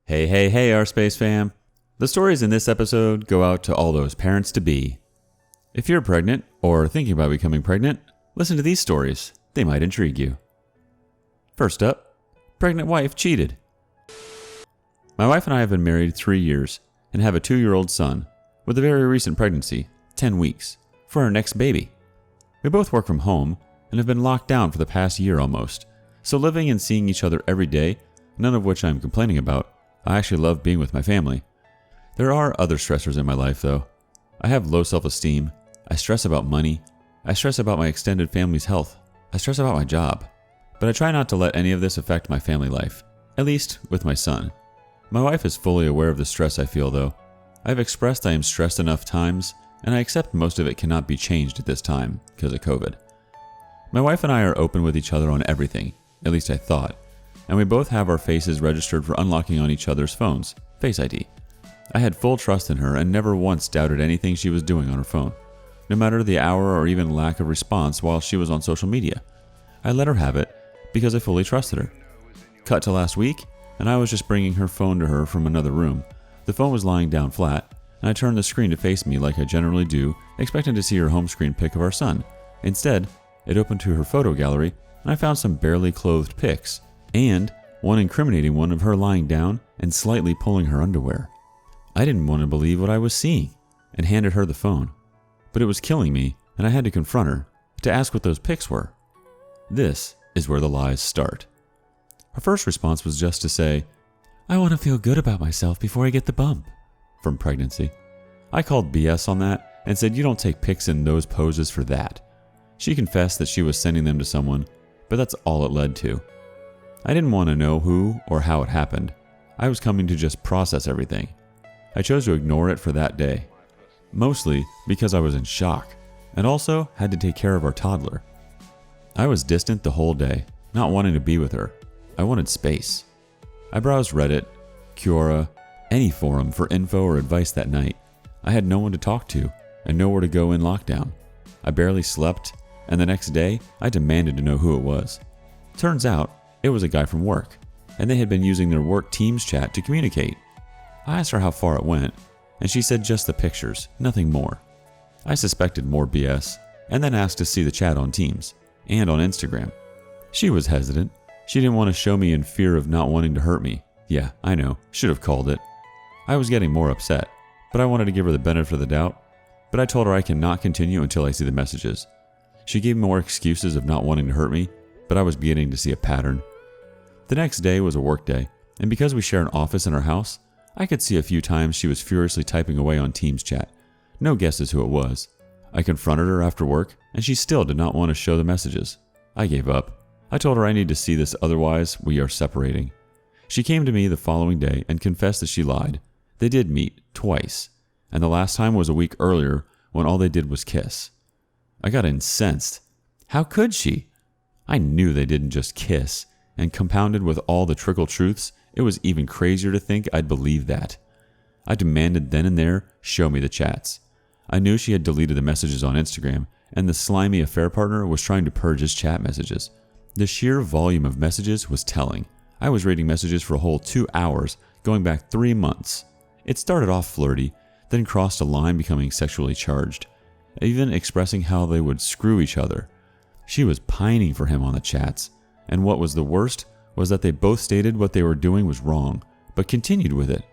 Hey, hey, hey, rSpace fam. The stories in this episode go out to all those parents-to-be. If you're pregnant or thinking about becoming pregnant, listen to these stories. They might intrigue you. First up, pregnant wife cheated. My wife and I have been married 3 years and have a 2-year-old son with a very recent pregnancy, 10 weeks, for our next baby. We both work from home and have been locked down for the past year almost, so living and seeing each other every day, none of which I'm complaining about. I actually love being with my family. There are other stressors in my life though. I have low self-esteem, I stress about money, I stress about my extended family's health, I stress about my job. But I try not to let any of this affect my family life, at least with my son. My wife is fully aware of the stress I feel though. I've expressed I am stressed enough times, and I accept most of it cannot be changed at this time because of COVID. My wife and I are open with each other on everything, at least I thought, and we both have our faces registered for unlocking on each other's phones, Face ID. I had full trust in her and never once doubted anything she was doing on her phone, no matter the hour or even lack of response while she was on social media. I let her have it because I fully trusted her. Cut to last week, and I was just bringing her phone to her from another room. The phone was lying down flat, and I turned the screen to face me like I generally do, expecting to see her home screen pic of our son. Instead, it opened to her photo gallery, and I found some barely clothed pics, and one incriminating one of her lying down and slightly pulling her underwear. I didn't want to believe what I was seeing, and handed her the phone. But it was killing me, and I had to confront her, to ask what those pics were. This is where the lies start. Her first response was just to say, "I want to feel good about myself before I get the bump," from pregnancy. I called BS on that and said you don't take pics in those poses for that. She confessed that she was sending them to someone, but that's all it led to. I didn't want to know who or how it happened. I was coming to just process everything. I chose to ignore it for that day, mostly because I was in shock and also had to take care of our toddler. I was distant the whole day, not wanting to be with her. I wanted space. I browsed Reddit, Quora, any forum for info or advice that night. I had no one to talk to and nowhere to go in lockdown. I barely slept, and the next day I demanded to know who it was. Turns out it was a guy from work, and they had been using their work Teams chat to communicate. I asked her how far it went, and she said just the pictures, nothing more. I suspected more BS, and then asked to see the chat on Teams and on Instagram. She was hesitant. She didn't want to show me in fear of not wanting to hurt me. Yeah, I know, should have called it. I was getting more upset, but I wanted to give her the benefit of the doubt. But I told her I cannot continue until I see the messages. She gave more excuses of not wanting to hurt me, but I was beginning to see a pattern. The next day was a work day, and because we share an office in our house, I could see a few times she was furiously typing away on Teams chat. No guesses who it was. I confronted her after work, and she still did not want to show the messages. I gave up. I told her I need to see this, otherwise we are separating. She came to me the following day and confessed that she lied. They did meet twice, and the last time was a week earlier when all they did was kiss. I got incensed. How could she? I knew they didn't just kiss, and compounded with all the trickle truths, it was even crazier to think I'd believe that. I demanded then and there, show me the chats. I knew she had deleted the messages on Instagram, and the slimy affair partner was trying to purge his chat messages. The sheer volume of messages was telling. I was reading messages for a whole 2 hours, going back 3 months. It started off flirty, then crossed a line becoming sexually charged, even expressing how they would screw each other. She was pining for him on the chats, and what was the worst was that they both stated what they were doing was wrong, but continued with it.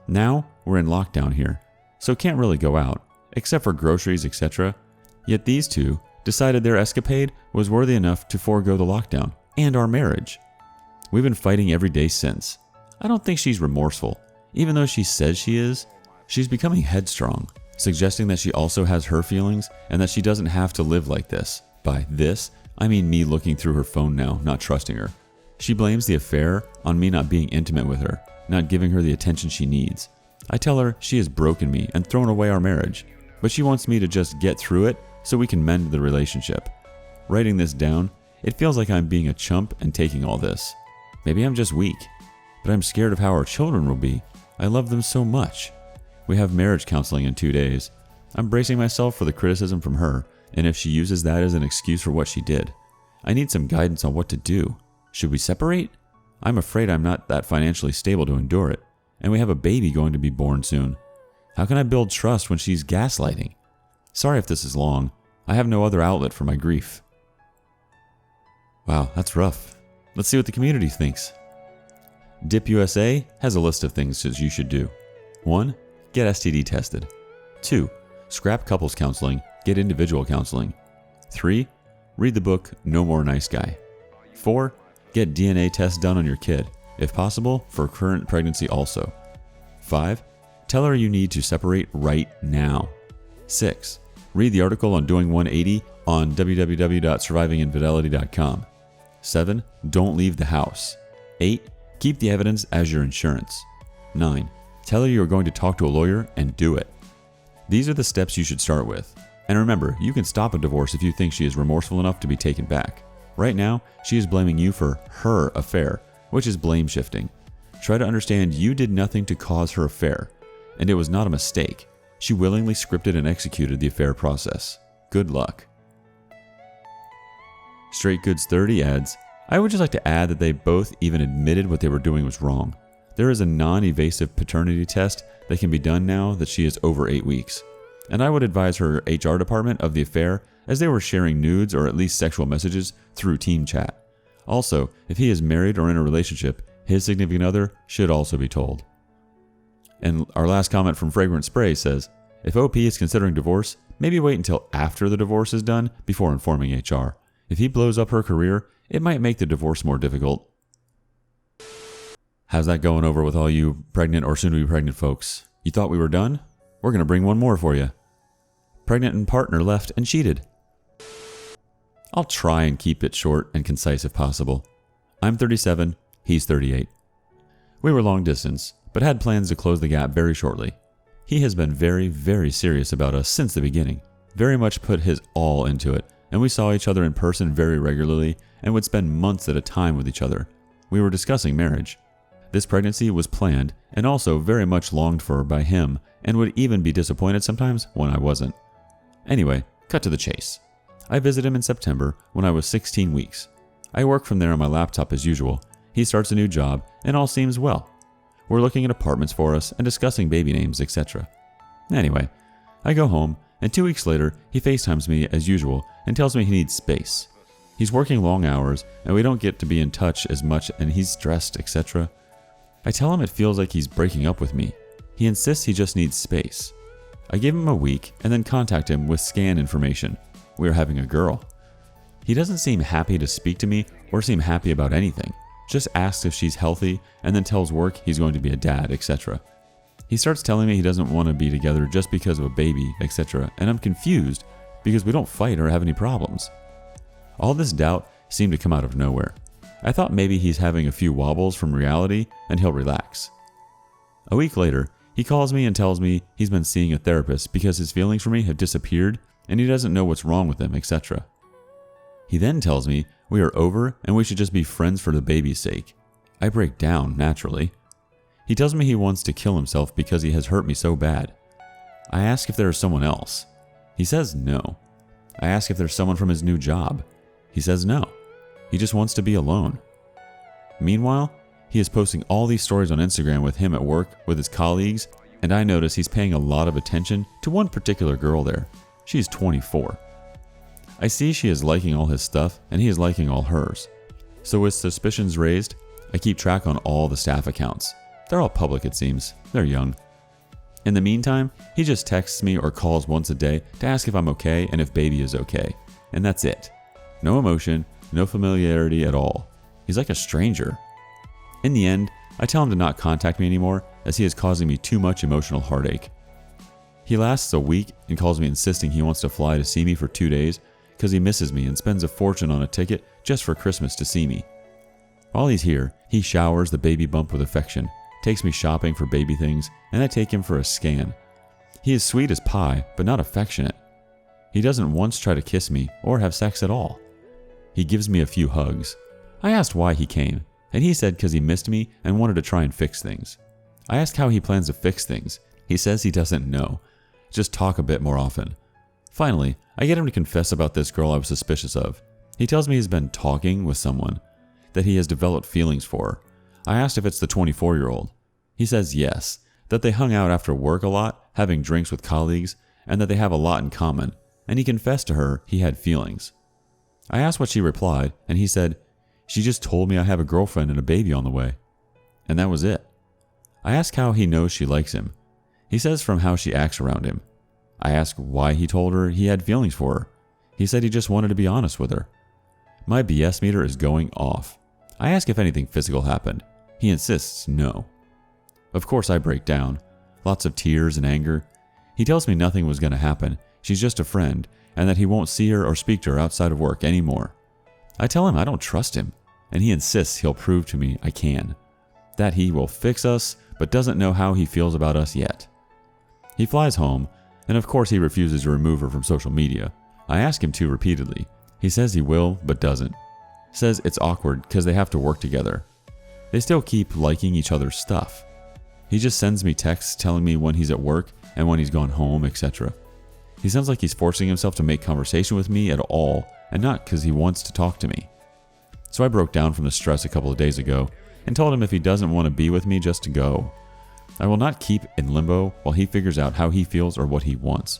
Now, we're in lockdown here, so can't really go out, except for groceries, etc. Yet these two decided their escapade was worthy enough to forego the lockdown and our marriage. We've been fighting every day since. I don't think she's remorseful. Even though she says she is, she's becoming headstrong, suggesting that she also has her feelings and that she doesn't have to live like this. By this, I mean me looking through her phone now, not trusting her. She blames the affair on me not being intimate with her, not giving her the attention she needs. I tell her she has broken me and thrown away our marriage, but she wants me to just get through it so we can mend the relationship. Writing this down, it feels like I'm being a chump and taking all this. Maybe I'm just weak, but I'm scared of how our children will be. I love them so much. We have marriage counseling in 2 days. I'm bracing myself for the criticism from her, and if she uses that as an excuse for what she did. I need some guidance on what to do. Should we separate? I'm afraid I'm not that financially stable to endure it, and we have a baby going to be born soon. How can I build trust when she's gaslighting? Sorry if this is long. I have no other outlet for my grief. Wow, that's rough. Let's see what the community thinks. Dip USA has a list of things you should do. 1. Get STD tested. 2. Scrap couples counseling, get individual counseling. 3. Read the book No More Nice Guy. 4. Get DNA tests done on your kid, if possible for current pregnancy also. 5. Tell her you need to separate right now. 6. Read the article on doing 180 on www.survivinginfidelity.com. 7. Don't leave the house. 8. Keep the evidence as your insurance. 9. Tell her you are going to talk to a lawyer and do it. These are the steps you should start with. And remember, you can stop a divorce if you think she is remorseful enough to be taken back. Right now, she is blaming you for her affair, which is blame shifting. Try to understand you did nothing to cause her affair, and it was not a mistake. She willingly scripted and executed the affair process. Good luck. Straight Goods 30 adds, I would just like to add that they both even admitted what they were doing was wrong. There is a non-evasive paternity test that can be done now that she is over 8 weeks. And I would advise her HR department of the affair, as they were sharing nudes or at least sexual messages through team chat. Also, if he is married or in a relationship, his significant other should also be told. And our last comment from Fragrant Spray says, if OP is considering divorce, maybe wait until after the divorce is done before informing HR. If he blows up her career, it might make the divorce more difficult. How's that going over with all you pregnant or soon-to-be pregnant folks? You thought we were done? We're going to bring one more for you. Pregnant and partner left and cheated. I'll try and keep it short and concise if possible. I'm 37, he's 38. We were long distance, but had plans to close the gap very shortly. He has been very, very serious about us since the beginning, very much put his all into it, and we saw each other in person very regularly and would spend months at a time with each other. We were discussing marriage. This pregnancy was planned and also very much longed for by him, and would even be disappointed sometimes when I wasn't. Anyway, cut to the chase. I visited him in September when I was 16 weeks. I work from there on my laptop as usual. He starts a new job, and all seems well. We're looking at apartments for us and discussing baby names, etc. Anyway, I go home, and 2 weeks later, he FaceTimes me as usual and tells me he needs space. He's working long hours, and we don't get to be in touch as much, and he's stressed, etc. I tell him it feels like he's breaking up with me. He insists he just needs space. I give him a week and then contact him with scan information. We are having a girl. He doesn't seem happy to speak to me or seem happy about anything. Just asks if she's healthy and then tells work he's going to be a dad, etc. He starts telling me he doesn't want to be together just because of a baby, etc. And I'm confused because we don't fight or have any problems. All this doubt seemed to come out of nowhere. I thought maybe he's having a few wobbles from reality and he'll relax. A week later, he calls me and tells me he's been seeing a therapist because his feelings for me have disappeared and he doesn't know what's wrong with him, etc. He then tells me we are over and we should just be friends for the baby's sake. I break down, naturally. He tells me he wants to kill himself because he has hurt me so bad. I ask if there is someone else. He says no. I ask if there's someone from his new job. He says no. He just wants to be alone. Meanwhile, he is posting all these stories on Instagram with him at work with his colleagues, and I notice he's paying a lot of attention to one particular girl there. She's 24. I see she is liking all his stuff, and he is liking all hers. So with suspicions raised, I keep track on all the staff accounts. They're all public, it seems. They're young. In the meantime, he just texts me or calls once a day to ask if I'm okay and if baby is okay. And that's it. No emotion, no familiarity at all. He's like a stranger. In the end, I tell him to not contact me anymore as he is causing me too much emotional heartache. He lasts a week and calls me insisting he wants to fly to see me for 2 days because he misses me and spends a fortune on a ticket just for Christmas to see me. While he's here, he showers the baby bump with affection, takes me shopping for baby things, and I take him for a scan. He is sweet as pie, but not affectionate. He doesn't once try to kiss me or have sex at all. He gives me a few hugs. I asked why he came, and he said because he missed me and wanted to try and fix things. I asked how he plans to fix things. He says he doesn't know. Just talk a bit more often. Finally, I get him to confess about this girl I was suspicious of. He tells me he's been talking with someone, that he has developed feelings for her. I asked if it's the 24-year-old. He says yes, that they hung out after work a lot, having drinks with colleagues, and that they have a lot in common, and he confessed to her he had feelings. I asked what she replied, and he said, "She just told me I have a girlfriend and a baby on the way." And that was it. I asked how he knows she likes him. He says from how she acts around him. I asked why he told her he had feelings for her. He said he just wanted to be honest with her. My BS meter is going off. I ask if anything physical happened. He insists no. Of course I break down. Lots of tears and anger. He tells me nothing was going to happen. She's just a friend, and that he won't see her or speak to her outside of work anymore. I tell him I don't trust him, and he insists he'll prove to me I can. That he will fix us, but doesn't know how he feels about us yet. He flies home, and of course he refuses to remove her from social media. I ask him to repeatedly. He says he will, but doesn't. Says it's awkward because they have to work together. They still keep liking each other's stuff. He just sends me texts telling me when he's at work and when he's gone home, etc. He sounds like he's forcing himself to make conversation with me at all, and not because he wants to talk to me. So I broke down from the stress a couple of days ago and told him if he doesn't want to be with me, just to go. I will not keep in limbo while he figures out how he feels or what he wants.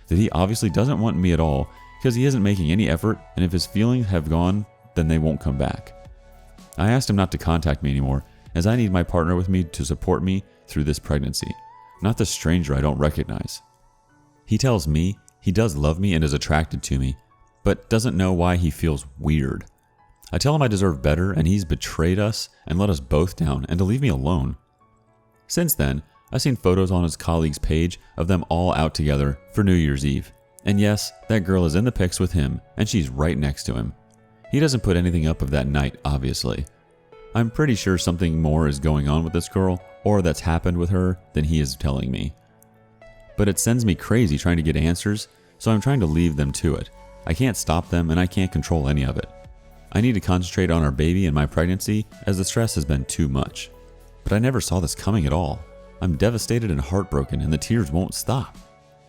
That he obviously doesn't want me at all because he isn't making any effort, and if his feelings have gone, then they won't come back. I asked him not to contact me anymore, as I need my partner with me to support me through this pregnancy, not the stranger I don't recognize. He tells me he does love me and is attracted to me, but doesn't know why he feels weird. I tell him I deserve better, and he's betrayed us and let us both down, and to leave me alone. Since then, I've seen photos on his colleague's page of them all out together for New Year's Eve. And yes, that girl is in the pics with him, and she's right next to him. He doesn't put anything up of that night, obviously. I'm pretty sure something more is going on with this girl, or that's happened with her, than he is telling me. But it sends me crazy trying to get answers, so I'm trying to leave them to it. I can't stop them, and I can't control any of it. I need to concentrate on our baby and my pregnancy, as the stress has been too much. But I never saw this coming at all. I'm devastated and heartbroken, and the tears won't stop.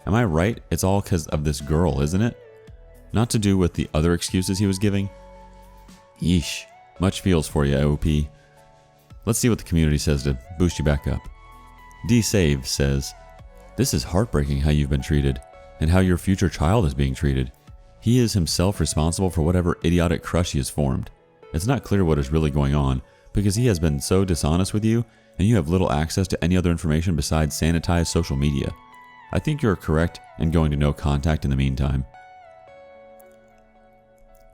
Am I right? It's all because of this girl, isn't it? Not to do with the other excuses he was giving? Yeesh. Much feels for you, OP. Let's see what the community says to boost you back up. D-Save says, "This is heartbreaking how you've been treated, and how your future child is being treated. He is himself responsible for whatever idiotic crush he has formed. It's not clear what is really going on, because he has been so dishonest with you, and you have little access to any other information besides sanitized social media. I think you're correct in going to no contact in the meantime."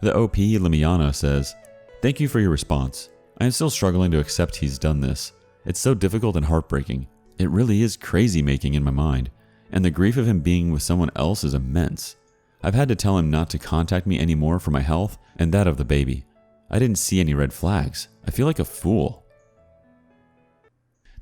The OP Limiana says, "Thank you for your response. I am still struggling to accept he's done this. It's so difficult and heartbreaking. It really is crazy making in my mind, and the grief of him being with someone else is immense. I've had to tell him not to contact me anymore for my health and that of the baby. I didn't see any red flags. I feel like a fool."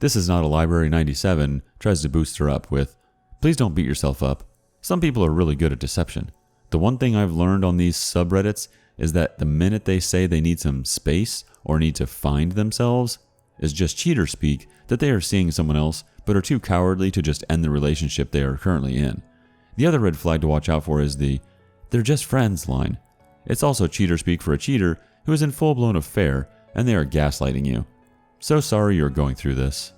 This is not a Library 97 tries to boost her up with, "Please don't beat yourself up. Some people are really good at deception. The one thing I've learned on these subreddits is that the minute they say they need some space or need to find themselves is just cheater speak that they are seeing someone else but are too cowardly to just end the relationship they are currently in. The other red flag to watch out for is the 'they're just friends' line. It's also cheater speak for a cheater who is in full-blown affair and they are gaslighting you. So sorry you're going through this."